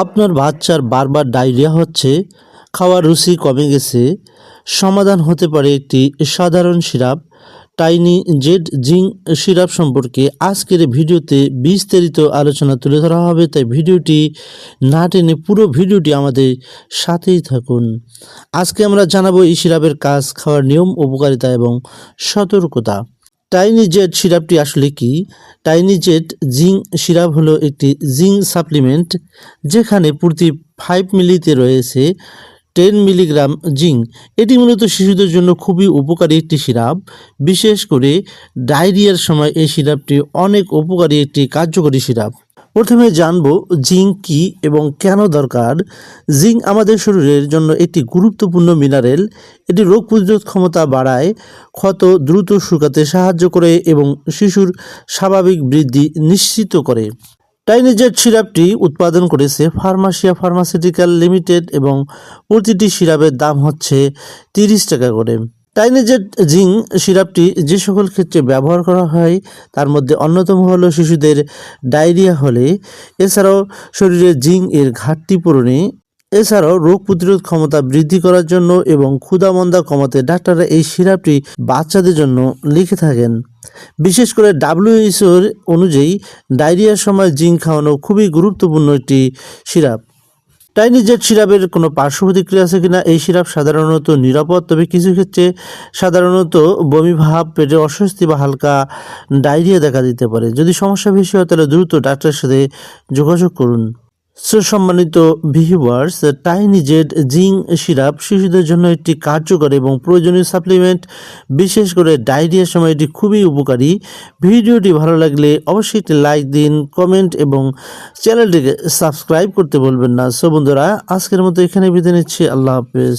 আপনার বাচ্চার বারবার ডায়রিয়া হচ্ছে, খাওয়ার রুচি কমে গেছে, সমাধান হতে পারে একটি সাধারণ syrup tiny Z zinc syrup সম্পর্কে আজকের এই ভিডিওতে বিস্তারিত আলোচনা তুলে ধরা হবে। তাই ভিডিওটি না টেনে পুরো ভিডিওটি আমাদের সাথেই থাকুন। আজকে আমরা জানাবো এই সিরাপের কাজ, খাওয়ার নিয়ম, উপকারিতা এবং সতর্কতা। টাইনি জেড সিরাপটি আসলে কি? টাইনি জেড জিঙ্ক সিরাপ হলো একটি জিঙ্ক সাপ্লিমেন্ট যেখানে প্রতি 5 মিলিতে রয়েছে 10 মিলিগ্রাম জিঙ্ক। এটি মূলত শিশুদের জন্য খুবই উপকারী একটি সিরাপ। বিশেষ করে ডায়রিয়ার সময় এই সিরাপটি অনেক উপকারী একটি কার্যকরী সিরাপ। প্রথমে জানবো জিঙ্ক কী এবং কেন দরকার। জিঙ্ক আমাদের শরীরের জন্য একটি গুরুত্বপূর্ণ মিনারেল। এটি রোগ প্রতিরোধ ক্ষমতা বাড়ায়, ক্ষত দ্রুত শুকাতে সাহায্য করে এবং শিশুর স্বাভাবিক বৃদ্ধি নিশ্চিত করে। টাইনি জেড সিরাপটি উৎপাদন করেছে ফার্মাসিয়া ফার্মাসিউটিক্যাল লিমিটেড এবং প্রতিটি সিরাপের দাম হচ্ছে 30 টাকা করে। টাইনি জেড জিঙ্ক সিরাপটি যে সকল ক্ষেত্রে ব্যবহার করা হয় তার মধ্যে অন্যতম হলো শিশুদের ডায়রিয়া হলে, এছাড়াও শরীরে জিঙ্ক এর ঘাটতি পূরণে, এছাড়াও রোগ প্রতিরোধ ক্ষমতা বৃদ্ধি করার জন্য এবং ক্ষুধামন্দা কমাতে ডাক্তাররা এই সিরাপটি বাচ্চাদের জন্য লিখে থাকেন। বিশেষ করে WHO অনুযায়ী ডায়রিয়ার সময় জিঙ্ক খাওয়ানো খুবই গুরুত্বপূর্ণ একটি সিরাপ। টাইনি জেড সিরাপের কোনো পার্শ্ব প্রতিক্রিয়া আছে কিনা? এই সিরাপ সাধারণত নিরাপদ, তবে কিছু ক্ষেত্রে সাধারণত বমি ভাব, পেটে অস্বস্তি বা হালকা ডায়রিয়া দেখা দিতে পারে। যদি সমস্যা বেশি হয় তাহলে দ্রুত ডাক্তারের সাথে যোগাযোগ করুন। সম্মানিত viewers, tiny Z zinc syrup শিশুদের জন্য একটি কার্যকর এবং প্রয়োজনীয় সাপ্লিমেন্ট। বিশেষ করে ডায়রিয়ার সময় এটি খুবই উপকারী। ভিডিওটি ভালো লাগলে অবশ্যই একটি লাইক দিন, কমেন্ট এবং চ্যানেলটিকে সাবস্ক্রাইব করতে ভুলবেন না। সো বন্ধুরা, আজকের মতো এখানে বিদায় নিচ্ছি। আল্লাহ হাফেজ।